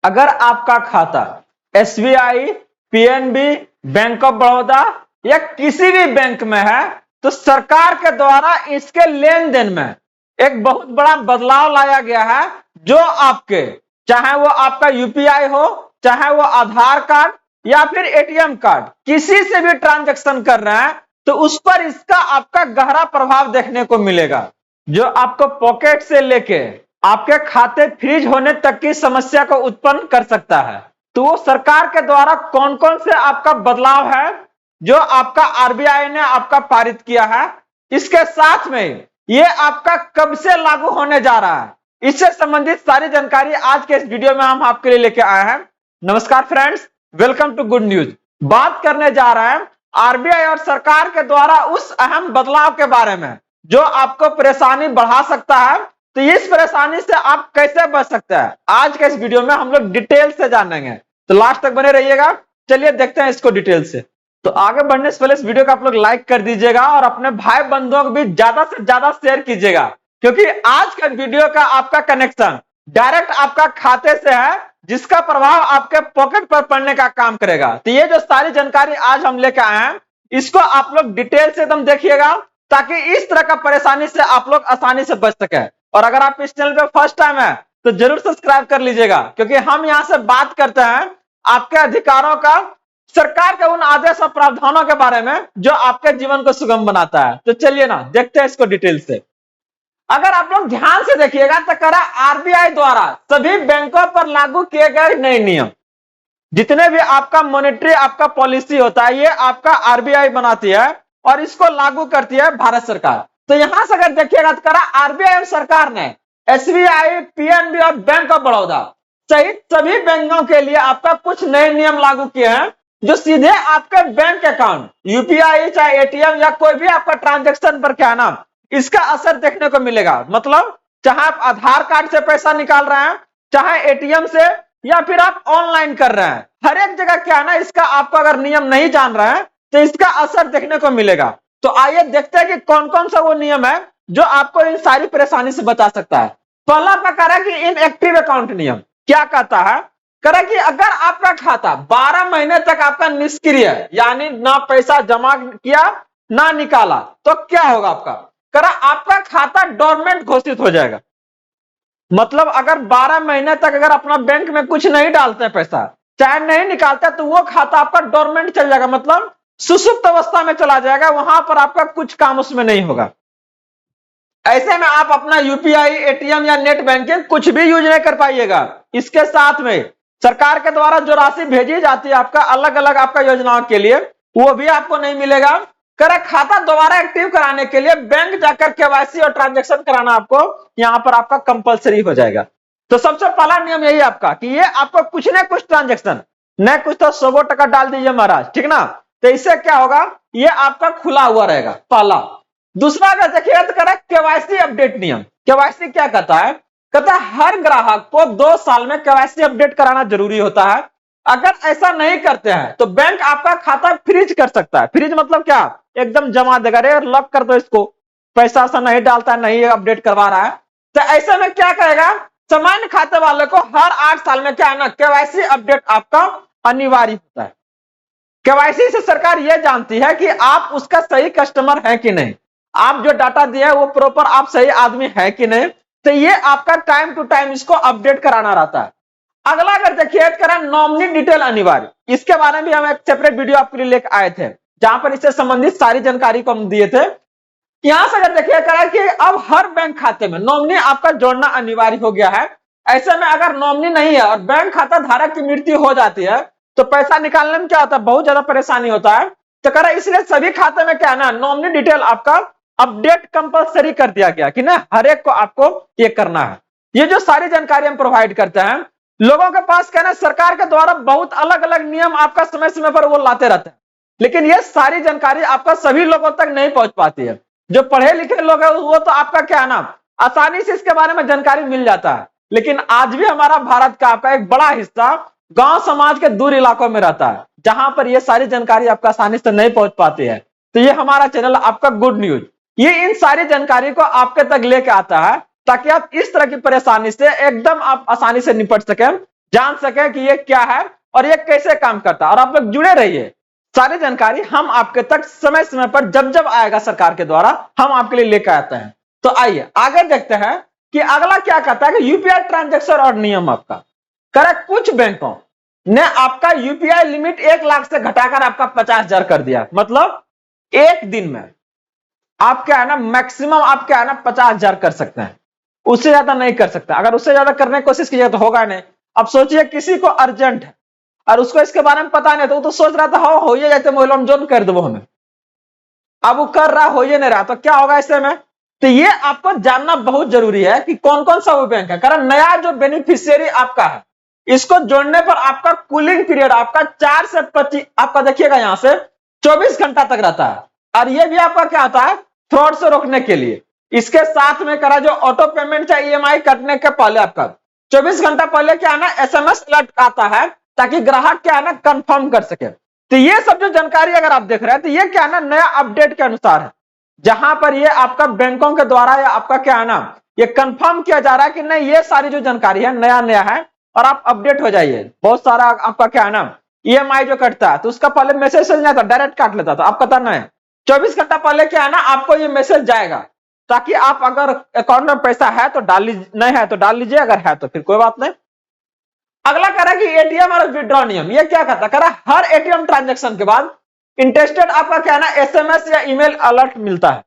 अगर आपका खाता SBI, PNB, bank of Baroda या किसी भी बैंक में है तो सरकार के द्वारा इसके लेन देन में एक बहुत बड़ा बदलाव लाया गया है। जो आपके चाहे वो आपका यूपीआई हो, चाहे वो आधार कार्ड या फिर एटीएम कार्ड, किसी से भी ट्रांजैक्शन कर रहे हैं तो उस पर इसका आपका गहरा प्रभाव देखने को मिलेगा, जो आपको पॉकेट से लेके आपके खाते फ्रीज होने तक की समस्या को उत्पन्न कर सकता है। तो वो सरकार के द्वारा कौन कौन से आपका बदलाव है जो आपका आरबीआई ने आपका पारित किया है, इसके साथ में ये आपका कब से लागू होने जा रहा है, इससे संबंधित सारी जानकारी आज के इस वीडियो में हम आपके लिए लेके आए हैं। नमस्कार friends, welcome to good news. बात करने जा रहे हैं आरबीआई और सरकार के द्वारा उस अहम बदलाव के बारे में जो आपको परेशानी बढ़ा सकता है। तो इस परेशानी से आप कैसे बच सकते हैं, आज के इस वीडियो में हम लोग डिटेल से जानेंगे, तो लास्ट तक बने रहिएगा। चलिए देखते हैं इसको डिटेल से। तो आगे बढ़ने से पहले इस वीडियो को आप लोग लाइक कर दीजिएगा और अपने भाई बंधुओं को भी ज्यादा से ज्यादा शेयर कीजिएगा, क्योंकि आज का वीडियो का आपका कनेक्शन डायरेक्ट आपका खाते से है, जिसका प्रभाव आपके पॉकेट पर पड़ने का काम करेगा। तो ये जो सारी जानकारी आज हम लेकर आए हैं, इसको आप लोग डिटेल से एकदम देखिएगा, ताकि इस तरह का परेशानी से आप लोग आसानी से बच सके। और अगर आप इस चैनल पे फर्स्ट टाइम है तो जरूर सब्सक्राइब कर लीजिएगा, क्योंकि हम यहाँ से बात करते हैं आपके अधिकारों का, सरकार के उन आदेश और प्रावधानों के बारे में जो आपके जीवन को सुगम बनाता है। तो चलिए ना देखते हैं इसको डिटेल से। अगर आप लोग ध्यान से देखिएगा तो करा आरबीआई द्वारा सभी बैंकों पर लागू किए गए नए नियम, जितने भी आपका मॉनेटरी आपका पॉलिसी होता है, ये आपका आरबीआई बनाती है और इसको लागू करती है भारत सरकार। तो यहां से अगर देखिएगा तो करा आरबीआई और सरकार ने एसबीआई, पीएनबी और बैंक ऑफ बड़ौदा सहित सभी बैंकों के लिए आपका कुछ नए नियम लागू किए हैं, जो सीधे आपके बैंक अकाउंट, यूपीआई चाहे एटीएम या कोई भी आपका ट्रांजैक्शन पर क्या नाम, इसका असर देखने को मिलेगा। मतलब चाहे आप आधार कार्ड से पैसा निकाल रहे हैं, चाहे एटीएम से, या फिर आप ऑनलाइन कर रहे हैं, हर एक जगह क्या है ना, इसका आपको अगर नियम नहीं जान रहे हैं तो इसका असर देखने को मिलेगा। तो आइए देखते हैं कि कौन कौन सा वो नियम है जो आपको इन सारी परेशानी से बचा सकता है। पहला प्रकार है कि इनएक्टिव अकाउंट नियम। क्या कहता है, करें कि अगर आपका खाता 12 महीने तक आपका निष्क्रिय, यानी ना पैसा जमा किया ना निकाला, तो क्या होगा आपका, करा आपका खाता डोरमेंट घोषित हो जाएगा। मतलब अगर 12 महीने तक अगर अपना बैंक में कुछ नहीं डालते पैसा, चाहे नहीं निकालते, तो वो खाता आपका डोरमेंट चल जाएगा, मतलब सुसुप्त अवस्था में चला जाएगा, वहां पर आपका कुछ काम उसमें नहीं होगा। ऐसे में आप अपना यूपीआई, एटीएम या नेट बैंकिंग कुछ भी यूज नहीं कर पाइएगा। इसके साथ में सरकार के द्वारा जो राशि भेजी जाती है आपका अलग अलग आपका योजनाओं के लिए, वो भी आपको नहीं मिलेगा। करा खाता दोबारा एक्टिव कराने के लिए बैंक जाकर केवाईसी और ट्रांजैक्शन कराना आपको यहाँ पर आपका कंपलसरी हो जाएगा। तो सबसे पहला नियम यही आपका कि ये आपको कुछ न कुछ ट्रांजैक्शन, न कुछ तो 100 टका डाल दीजिए महाराज, ठीक ना। तो इससे क्या होगा, ये आपका खुला हुआ रहेगा, पहला। दूसरा अगर देखिए तो करा केवाईसी अपडेट नियम। केवाईसी क्या कहता है, कहता है हर ग्राहक को 2 साल में केवाईसी अपडेट कराना जरूरी होता है। अगर ऐसा नहीं करते हैं तो बैंक आपका खाता फ्रीज कर सकता है। फ्रीज मतलब क्या, एकदम जमा देगा, रे लॉक कर दो इसको, पैसा सा नहीं डालता है, नहीं अपडेट करवा रहा है। तो ऐसे में क्या करेगा, सामान्य खाते वाले को हर 8 साल में क्या है ना, केवाईसी अपडेट आपका अनिवार्य होता है। केवाईसी से सरकार यह जानती है कि आप उसका सही कस्टमर है कि नहीं, आप जो डाटा दिए है वो प्रॉपर आप सही आदमी है कि नहीं। तो ये आपका टाइम टू टाइम इसको अपडेट कराना रहता है। अगला अगर देखिए करा नॉमिनी डिटेल अनिवार्य, इसके बारे में हम एक सेपरेट वीडियो आपके लिए लेकर आए थे, जहां पर इससे संबंधित सारी जानकारी को हम दिए थे। यहां से अगर देखिए करा कि अब हर बैंक खाते में नॉमिनी आपका जोड़ना अनिवार्य हो गया है। ऐसे में अगर नॉमिनी नहीं है और बैंक खाता धारक की मृत्यु हो जाती है तो पैसा निकालने में क्या होता है, बहुत ज्यादा परेशानी होता है। तो करा इसलिए सभी खाते में क्या है ना, नॉमिनी डिटेल आपका अपडेट कंपलसरी कर दिया गया कि ना, हर एक को आपको ये करना है। ये जो सारी जानकारी हम प्रोवाइड करते हैं, लोगों के पास क्या है ना, सरकार के द्वारा बहुत अलग अलग नियम आपका समय समय पर वो लाते रहते हैं, लेकिन ये सारी जानकारी आपका सभी लोगों तक नहीं पहुंच पाती है। जो पढ़े लिखे लोग हैं वो तो आपका क्या है ना, आसानी से इसके बारे में जानकारी मिल जाता है, लेकिन आज भी हमारा भारत का आपका एक बड़ा हिस्सा गांव समाज के दूर इलाकों में रहता है, जहां पर ये सारी जानकारी आपका आसानी से नहीं पहुंच पाती है। तो ये हमारा चैनल आपका गुड न्यूज, ये इन सारी जानकारी को आपके तक लेके आता है, ताकि आप इस तरह की परेशानी से एकदम आप आसानी से निपट सके। जान सके कि ये क्या है और ये कैसे काम करता है। और आप लोग जुड़े रहिए, सारी जानकारी हम आपके तक समय समय पर जब जब आएगा सरकार के द्वारा हम आपके लिए लेकर आते हैं। तो आइए आगे देखते हैं कि अगला क्या कहता है कि यूपीआई ट्रांजैक्शन और नियम आपका। करे कुछ बैंकों ने आपका यूपीआई लिमिट 1 लाख से घटाकर आपका 50,000 कर दिया। मतलब एक दिन में आप क्या है ना मैक्सिमम आप क्या है ना 50,000 कर सकते हैं, उससे ज्यादा नहीं कर सकते। अगर उससे ज्यादा करने की कोशिश कीजिएगा तो होगा नहीं। अब सोचिए किसी को अर्जेंट है और उसको इसके बारे में पता नहीं, तो वो तो सोच रहा था हो ये जाते मोबाइल जोन कर दो हमें, अब वो कर रहा हो ये नहीं रहा, तो क्या होगा ऐसे में। तो ये आपको जानना बहुत जरूरी है कि कौन कौन सा वो बैंक है। कारण नया जो बेनिफिशियरी आपका है इसको जोड़ने पर आपका कूलिंग पीरियड आपका 4 से 25 आपका देखिएगा यहां से 24 घंटा तक रहता है। और ये भी आपका क्या आता है फ्रॉड से रोकने के लिए। इसके साथ में करा जो ऑटो पेमेंट है ईएमआई कटने के पहले आपका 24 घंटा पहले क्या है ना एसएमएस अलर्ट आता है ताकि ग्राहक क्या है ना कंफर्म कर सके। तो ये सब जो जानकारी अगर आप देख रहे हैं तो ये क्या है ना नया अपडेट के अनुसार है, जहां पर ये आपका बैंकों के द्वारा या आपका क्या है ना ये कंफर्म किया जा रहा है कि नहीं ये सारी जो जानकारी है नया नया है और आप अपडेट हो जाइए। बहुत सारा आपका क्या है ना ईएमआई जो कटता है तो उसका पहले मैसेज चल जाता डायरेक्ट काट लेता था, आपका करना है 24 घंटा पहले क्या है ना आपको ये मैसेज जाएगा ताकि आप अगर अकाउंट में पैसा है तो डाल लीजिए, नहीं है तो डाल लीजिए, अगर है तो फिर कोई बात नहीं। अगला कह रहा है कि एटीएम और विड्रॉ नियम। ये क्या कहता है, कह रहा है हर एटीएम ट्रांजैक्शन के बाद इंटरेस्टेड आपका क्या है ना एसएमएस या ईमेल अलर्ट मिलता है।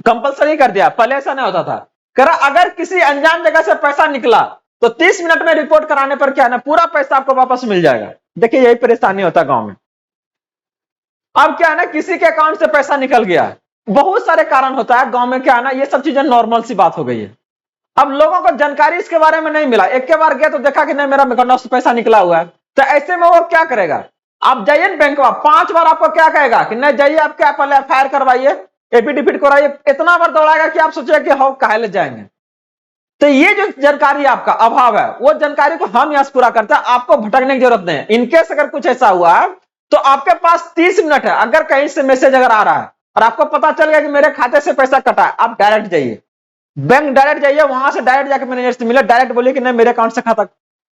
कंपलसरी कर दिया, पहले ऐसा नहीं होता था। कह रहा अगर किसी अनजान जगह से पैसा निकला तो 30 मिनट में रिपोर्ट कराने पर क्या है ना पूरा पैसा आपको वापस मिल जाएगा। देखिए यही परेशानी होता है गांव में। अब क्या है ना किसी के अकाउंट से पैसा निकल गया है, बहुत सारे कारण होता है गांव में क्या है ना ये सब चीजें नॉर्मल सी बात हो गई है। अब लोगों को जानकारी इसके बारे में नहीं मिला, एक के बार गया तो देखा कि नहीं मेरा अकाउंट से पैसा निकला हुआ है, तो ऐसे में वो क्या करेगा, आप जाइए बैंक में 5 बार आपको क्या कहेगा कि नहीं जाइए आप क्या पहले एफआईआर करवाइए एफिडेविट कराइए, इतना बार दौड़ाएगा कि आप सोचिए कि हम काहे ले जाएंगे। तो ये जो जानकारी आपका अभाव है वो जानकारी को हम यहां से पूरा करते हैं, आपको भटकने की जरूरत नहीं है। इनकेस अगर कुछ ऐसा हुआ है तो आपके पास 30 मिनट है, अगर कहीं से मैसेज अगर आ रहा है और आपको पता चल गया कि मेरे खाते से पैसा कटा है, आप डायरेक्ट जाइए बैंक, डायरेक्ट जाइए वहां से डायरेक्ट जाकर मैनेजर से मिले, डायरेक्ट बोलिए कि नहीं मेरे अकाउंट से खाता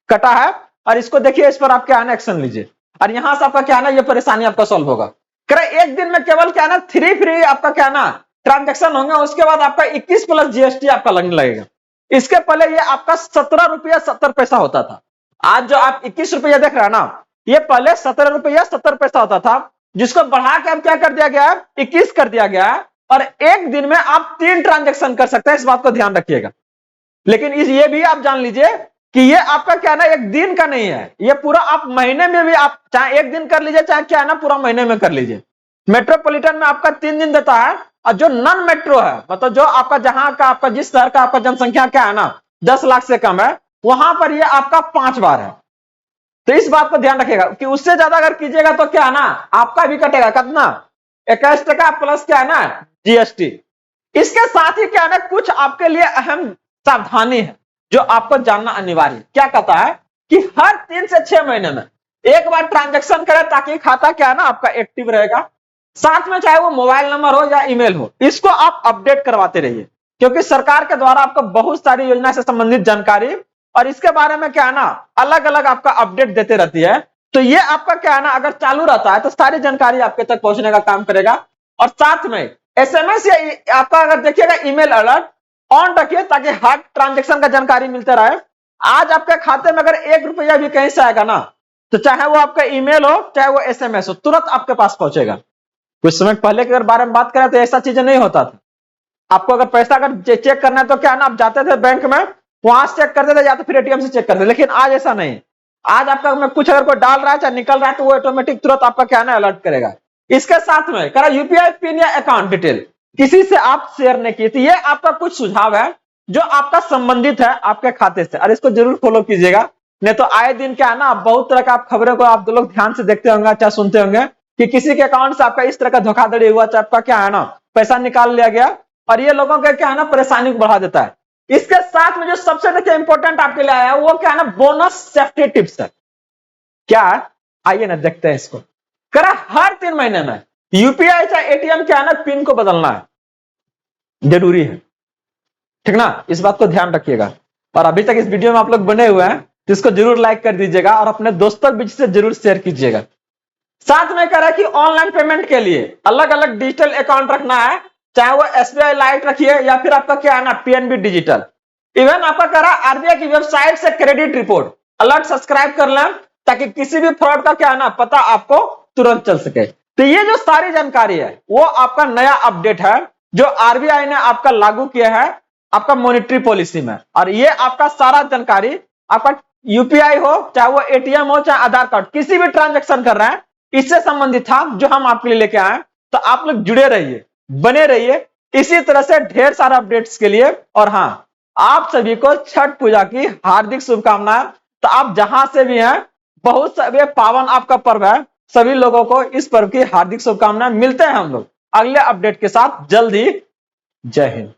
कटा है और इसको देखिए इस पर आप क्या है ना एक्शन लीजिए और यहां से आपका क्या है ना ये परेशानी आपका सॉल्व होगा। कह एक दिन में केवल क्या है ना 3 फ्री आपका क्या है ना ट्रांजेक्शन होंगे, उसके बाद आपका 21 प्लस जीएसटी आपका लगने लगेगा। इसके पहले ये आपका 17 रुपया 70 पैसा होता था। आज जो आप 21 रुपया देख रहे हैं ना ये पहले 17 रुपया 70 पैसा होता था, जिसको बढ़ा के अब क्या कर दिया गया है 21 कर दिया गया है। और एक दिन में आप 3 ट्रांजेक्शन कर सकते हैं, इस बात को ध्यान रखिएगा। लेकिन ये भी आप जान लीजिए कि ये आपका क्या ना एक दिन का नहीं है, ये पूरा आप महीने में भी आप चाहे एक दिन कर लीजिए चाहे क्या है ना पूरा महीने में कर लीजिए। मेट्रोपॉलिटन में आपका 3 दिन देता है और जो नॉन मेट्रो है मतलब जो आपका जहां का आपका जिस शहर का आपका जनसंख्या क्या है ना 10 लाख से कम है वहां पर ये आपका 5 बार है। तो इस बात को ध्यान रखिएगा कि उससे ज्यादा अगर कीजिएगा तो क्या है ना आपका भी कटेगा कितना 21 टका प्लस क्या है ना जीएसटी। इसके साथ ही क्या है ना कुछ आपके लिए अहम सावधानी है जो आपको जानना अनिवार्य। क्या कहता है कि हर 3 से 6 महीने में एक बार ट्रांजैक्शन करें ताकि खाता क्या है ना आपका एक्टिव रहेगा। साथ में चाहे वो मोबाइल नंबर हो या ईमेल हो इसको आप अपडेट करवाते रहिए, क्योंकि सरकार के द्वारा आपको बहुत सारी योजना से संबंधित जानकारी और इसके बारे में क्या है ना अलग अलग आपका अपडेट देते रहती है। तो ये आपका क्या है ना अगर चालू रहता है तो सारी जानकारी आपके तक पहुंचने का काम करेगा। और साथ में एसएमएस या आपका अगर देखिएगा ईमेल अलर्ट ऑन रखिए ताकि हर ट्रांजेक्शन का जानकारी मिलते रहे। आज आपके खाते में अगर 1 रुपया भी कहीं से आएगा ना तो चाहे वो आपका ईमेल हो चाहे वो एसएमएस हो तुरंत आपके पास पहुंचेगा। कुछ समय पहले के अगर बारे में बात करें तो ऐसा चीजें नहीं होता था। आपको अगर पैसा अगर चेक करना है तो क्या ना आप जाते थे बैंक में वहां से चेक करते थे या तो फिर एटीएम से चेक करते थे, लेकिन आज ऐसा नहीं। आज आपका में कुछ अगर कोई डाल रहा है चाहे निकल रहा है तो वो ऑटोमेटिक तुरंत आपका क्या ना अलर्ट करेगा। इसके साथ में करा यूपीआई पिन या अकाउंट डिटेल किसी से आप शेयर नहीं किए, तो ये आपका कुछ सुझाव है जो आपका संबंधित है आपके खाते से और इसको जरूर फॉलो कीजिएगा। नहीं तो आए दिन क्या है ना बहुत तरह का आप खबरों को आप लोग ध्यान से देखते होंगे चाहे सुनते होंगे कि किसी के अकाउंट से आपका इस तरह का धोखाधड़ी हुआ चाहे आपका क्या है ना पैसा निकाल लिया गया और ये लोगों का क्या है ना परेशानी को बढ़ा देता है। इसके साथ में जो सबसे देखिए इंपॉर्टेंट आपके लिए आया है वो क्या है ना बोनस सेफ्टी टिप्स है। क्या है आइए ना देखते हैं इसको। करा हर 3 महीने में यूपीआई चाहे एटीएम क्या है ना पिन को बदलना है, जरूरी है, ठीक ना, इस बात को ध्यान रखिएगा। और अभी तक इस वीडियो में आप लोग बने हुए हैं तो इसको जरूर लाइक कर दीजिएगा और अपने दोस्तों के बीच से जरूर शेयर कीजिएगा। साथ में कह रहा है कि ऑनलाइन पेमेंट के लिए अलग अलग डिजिटल अकाउंट रखना है, चाहे वो एसबीआई लाइट रखिए या फिर आपका क्या है ना पीएनबी डिजिटल। इवन आपका कह रहा है आरबीआई की वेबसाइट से क्रेडिट रिपोर्ट अलर्ट सब्सक्राइब कर लें ताकि किसी भी फ्रॉड का क्या है ना पता आपको तुरंत चल सके। तो ये जो सारी जानकारी है वो आपका नया अपडेट है जो आरबीआई ने आपका लागू किया है आपका मॉनेटरी पॉलिसी में। और ये आपका सारा जानकारी आपका यूपीआई हो चाहे वो एटीएम हो चाहे आधार कार्ड किसी भी ट्रांजेक्शन कर रहे हैं इससे संबंधित था जो हम आपके लिए लेके आए। तो आप लोग जुड़े रहिए, बने रहिए इसी तरह से ढेर सारे अपडेट्स के लिए। और हाँ, आप सभी को छठ पूजा की हार्दिक शुभकामनाएं। तो आप जहां से भी हैं बहुत सभी पावन आपका पर्व है, सभी लोगों को इस पर्व की हार्दिक शुभकामनाएं। मिलते हैं हम लोग अगले अपडेट के साथ जल्द ही। जय हिंद।